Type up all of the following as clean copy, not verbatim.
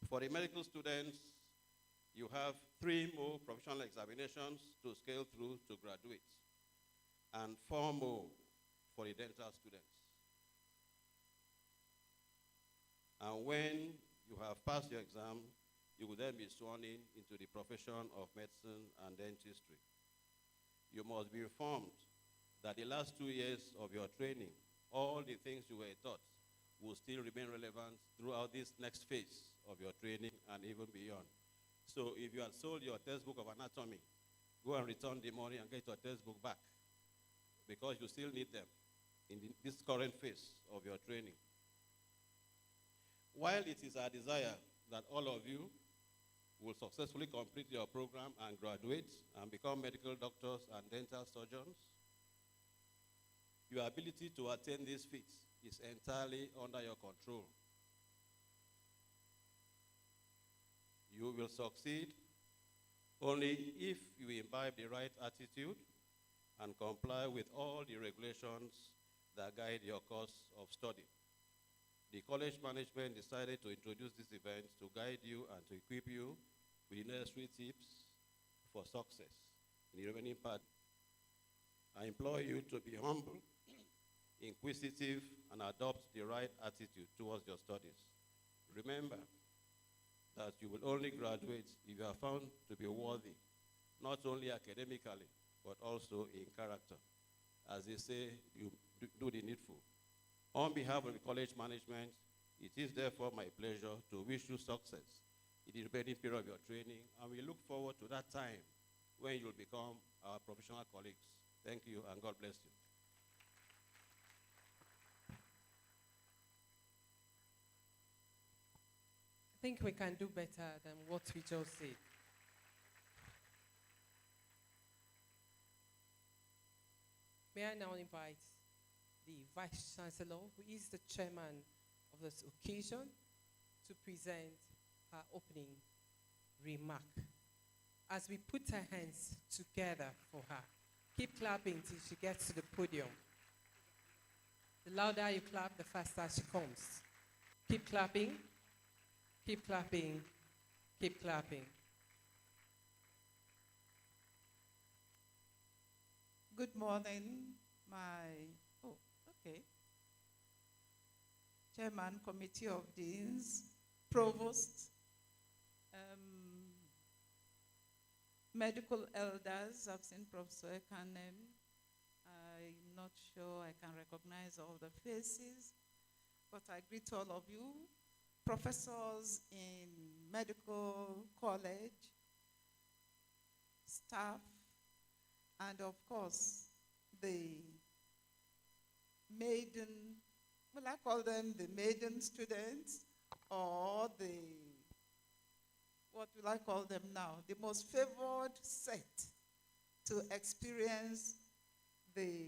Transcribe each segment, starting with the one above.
For the medical students, you have 3 more professional examinations to scale through to graduate, and 4 more for the dental students. And when you have passed your exam, you will then be sworn in into the profession of medicine and dentistry. You must be informed that the last 2 years of your training, all the things you were taught will still remain relevant throughout this next phase of your training and even beyond. So if you had sold your textbook of anatomy, go and return the money and get your textbook back, because you still need them in this current phase of your training. While it is our desire that all of you will successfully complete your program and graduate and become medical doctors and dental surgeons, your ability to attain these feats is entirely under your control. You will succeed only if you imbibe the right attitude and comply with all the regulations that guide your course of study. The college management decided to introduce this event to guide you and to equip you with the necessary tips for success in the remaining part. I implore you to be humble, inquisitive, and adopt the right attitude towards your studies. Remember that you will only graduate if you are found to be worthy, not only academically, but also in character. As they say, you do the needful. On behalf of the college management, it is therefore my pleasure to wish you success in the remaining period of your training, and we look forward to that time when you'll become our professional colleagues. Thank you, and God bless you. I think we can do better than what we just said. May I now invite the Vice Chancellor, who is the chairman of this occasion, to present her opening remark. As we put our hands together for her, keep clapping till she gets to the podium. The louder you clap, the faster she comes. Keep clapping, keep clapping, keep clapping. Good morning, Chairman, Committee of Deans, Provost, medical elders. I've seen Professor Ekanem. I'm not sure I can recognize all the faces, but I greet all of you, professors in medical college, staff, and of course, the Maiden, will I call them the Maiden students, or what will I call them now? The most favored set to experience the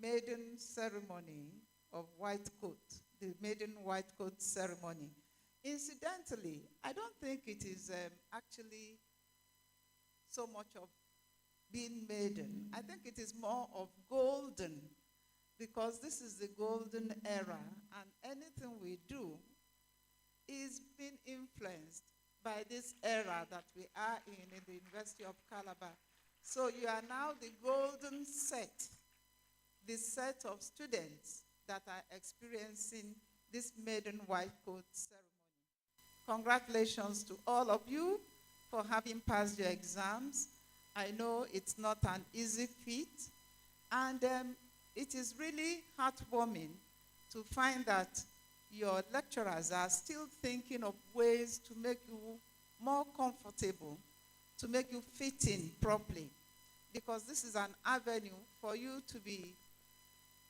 maiden ceremony of white coat, the maiden white coat ceremony. Incidentally, I don't think it is actually so much of being maiden. I think it is more of golden, because this is the golden era, and anything we do is being influenced by this era that we are in the University of Calabar. So you are now the golden set, the set of students that are experiencing this maiden white coat ceremony. Congratulations to all of you for having passed your exams. I know it's not an easy feat, and it is really heartwarming to find that your lecturers are still thinking of ways to make you more comfortable, to make you fit in properly, because this is an avenue for you to be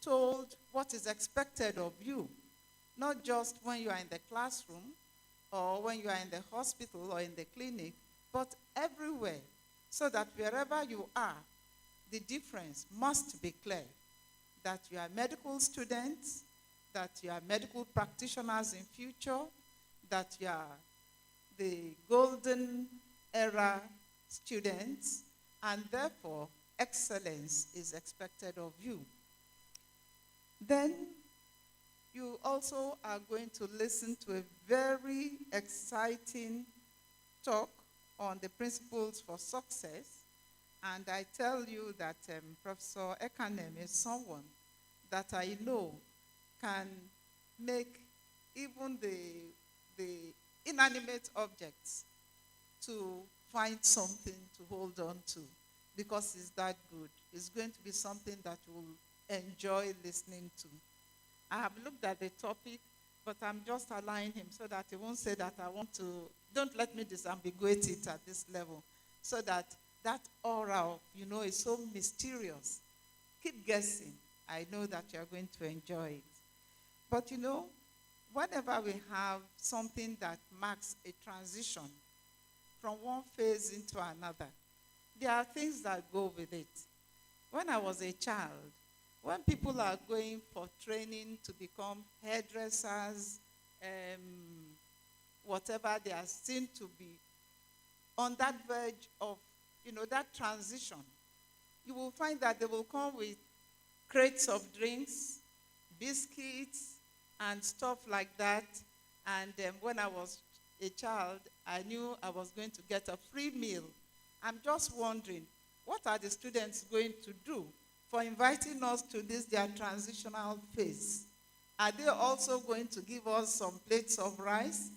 told what is expected of you, not just when you are in the classroom or when you are in the hospital or in the clinic, but everywhere, so that wherever you are, the difference must be clear, that you are medical students, that you are medical practitioners in future, that you are the golden era students, and therefore excellence is expected of you. Then You also are going to listen to a very exciting talk on the principles for success. And I tell you that Professor Ekanem is someone that I know can make even the inanimate objects to find something to hold on to, because it's that good. It's going to be something that you'll enjoy listening to. I have looked at the topic, but I'm just allowing him so that he won't say that I want to, don't let me disambiguate it at this level, so that that aura of, is so mysterious. Keep guessing. I know that you're going to enjoy it. But whenever we have something that marks a transition from one phase into another, there are things that go with it. When I was a child, when people are going for training to become hairdressers, whatever, they are seen to be on that verge of, that transition. You will find that they will come with crates of drinks, biscuits, and stuff like that. And when I was a child, I knew I was going to get a free meal. I'm just wondering, what are the students going to do for inviting us to this their transitional phase? Are they also going to give us some plates of rice?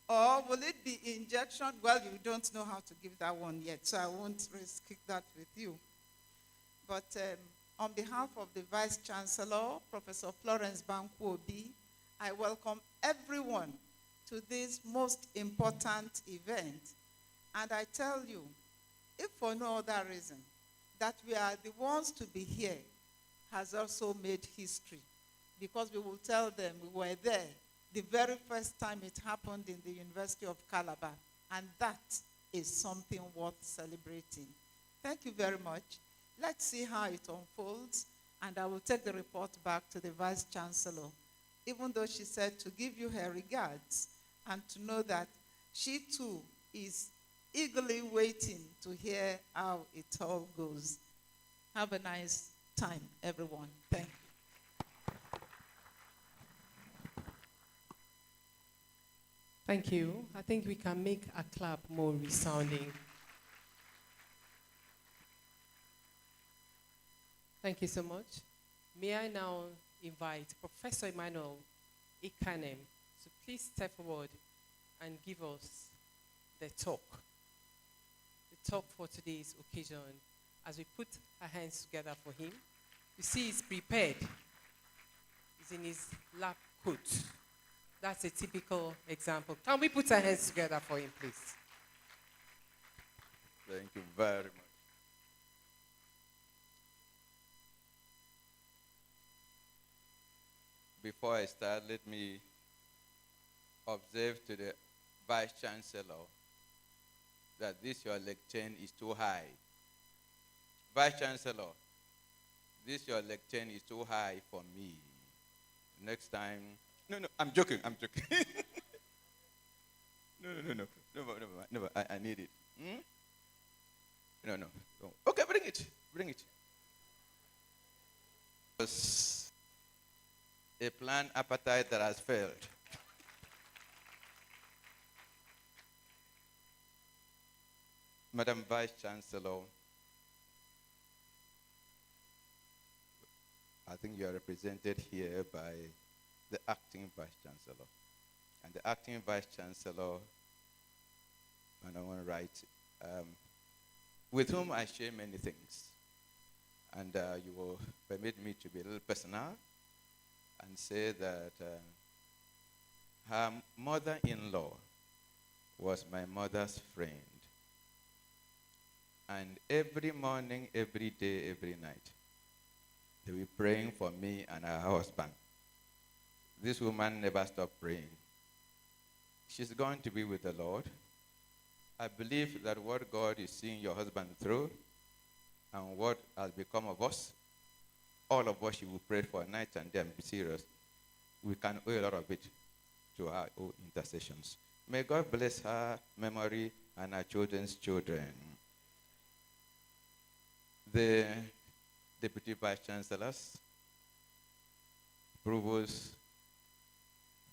Or will it be injection? Well, you don't know how to give that one yet, so I won't risk that with you. But on behalf of the Vice Chancellor, Professor Florence Bankwobi, I welcome everyone to this most important event. And I tell you, if for no other reason, that we are the ones to be here has also made history, because we will tell them we were there the very first time it happened in the University of Calabar, and that is something worth celebrating. Thank you very much. Let's see how it unfolds, and I will take the report back to the Vice Chancellor, even though she said to give you her regards and to know that she too is eagerly waiting to hear how it all goes. Have a nice time, everyone. Thank you. Thank you. I think we can make a clap more resounding. Thank you so much. May I now invite Professor Emmanuel Ekanem to please step forward and give us the talk for today's occasion. As we put our hands together for him, you see he's prepared. He's in his lab coat. That's a typical example. Can we put our hands together for him, please? Thank you very much. Before I start, let me observe to the Vice Chancellor that this your leg chain is too high. Vice Chancellor, this your leg chain is too high for me. Next time, no, I'm joking. No, I need it. No. Okay, bring it. It's a planned appetite that has failed. Madam Vice Chancellor, I think you are represented here by the acting Vice Chancellor. And the acting Vice Chancellor, and I want to write, with whom I share many things. And you will permit me to be a little personal and say that her mother-in-law was my mother's friend. And every morning, every day, every night, they were praying for me and her husband. This woman never stopped praying. She's going to be with the Lord. I believe that what God is seeing your husband through and what has become of us, all of us, she will pray for night and day and be serious. We can owe a lot of it to our own intercessions. May God bless her memory and our children's children. The Deputy Vice Chancellors, Provost,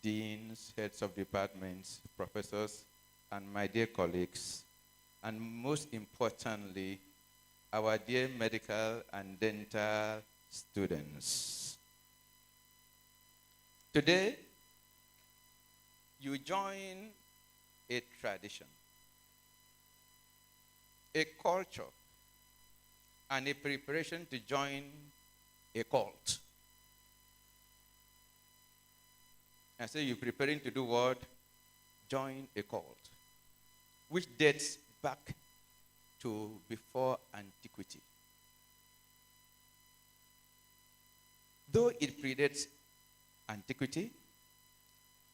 deans, heads of departments, professors, and my dear colleagues, and most importantly, our dear medical and dental students. Today, you join a tradition, a culture, and a preparation to join a cult. I say you're preparing to do what? Join a cult, which dates back to before antiquity. Though it predates antiquity,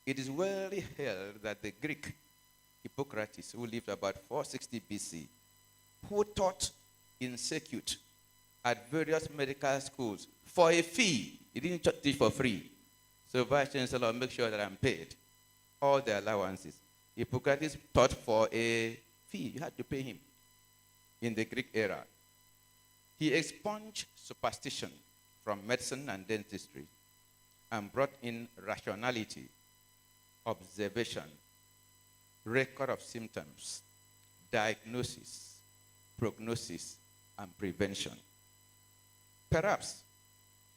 it is well held that the Greek Hippocrates, who lived about 460 BC, who taught in circuit at various medical schools for a fee. He didn't teach for free. So Vice Chancellor, make sure that I'm paid all the allowances. Hippocrates taught for a fee. You had to pay him in the Greek era. He expunged superstition from medicine and dentistry and brought in rationality, observation, record of symptoms, diagnosis, prognosis, and prevention. Perhaps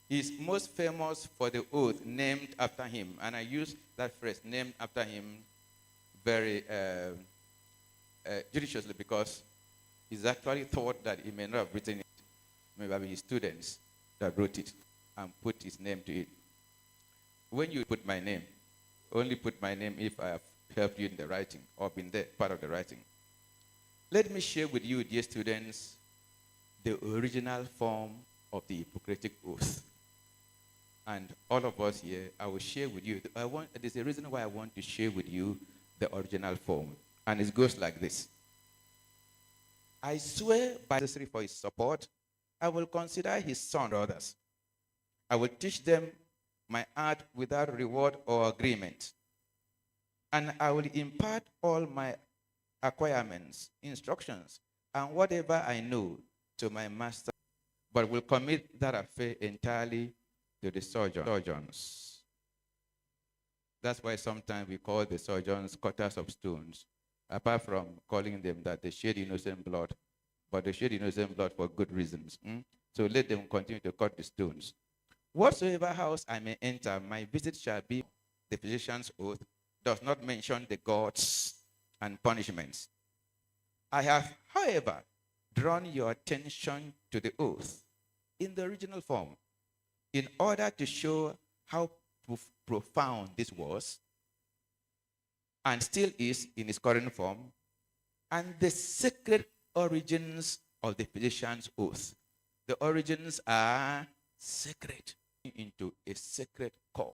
he is most famous for the oath named after him, and I use that phrase, named after him, very judiciously, because he's actually thought that he may not have written it. Maybe his students that wrote it and put his name to it. When you put my name, only put my name if I have helped you in the writing or been there, part of the writing. Let me share with you, dear students, the original form of the Hippocratic Oath. And all of us here, I will share with you. There's a reason why I want to share with you the original form. And it goes like this. I swear by necessary for his support, I will consider his son or others. I will teach them my art without reward or agreement. And I will impart all my acquirements, instructions, and whatever I know to my master, but will commit that affair entirely to the surgeons. That's why sometimes we call the surgeons cutters of stones, apart from calling them that they shed innocent blood, but they shed innocent blood for good reasons. So let them continue to cut the stones. Whatsoever house I may enter, my visit shall be the physician's oath, does not mention the gods and punishments. I have, however, drawn your attention to the oath in the original form in order to show how profound this was and still is in its current form, and the sacred origins of the physician's oath. The origins are sacred into a sacred cause.